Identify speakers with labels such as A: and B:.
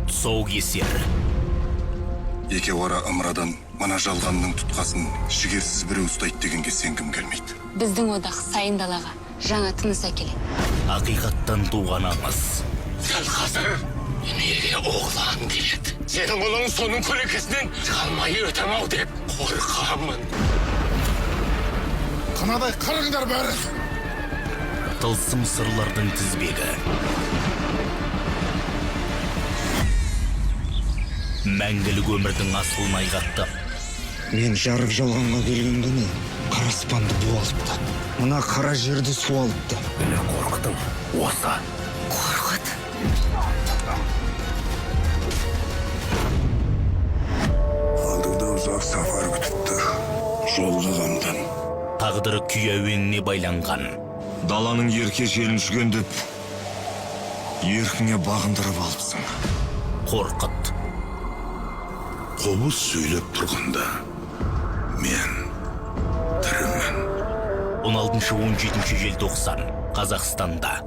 A: тұсаукесер.
B: Екеуара ымырадан мана жалғанның тұтқасын жігерсіз біреу ұстайды дегенге сенгім келмейді.
C: Біздің одақ сайын далаға жаңа тыныс әкеледі.
A: Ақиқаттан туған аңыз.
D: Сәл қазір неге оғлан келеді. Сенің ұлың соның көлекесінен қалмай өтем-ау деп қорқамын.
E: Қынадай қарыңдар бәрі.
A: Тылсым сырлардың тізбегі. Мәңгілік өмірдің асылын айғақтап.
F: Мен жарық жалғанға келген күні қараспанды бу алыпты. Мына қара жерді су алыпты.
A: Мені қорқытың осы.
C: Қорқыт.
B: Алдыңда ұзақ сапар күтіп тұр. Жолға қамдан.
A: Тағдыры күй әуеніне байланған.
B: Даланың ерке желін жүгендеп, еркіңе бағындырып алыпсың.
A: Қорқыт.
B: Қобыз сөйлеп тұрғанда, мен тірімін.
A: 16-17 желтоқсан Қазақстанда.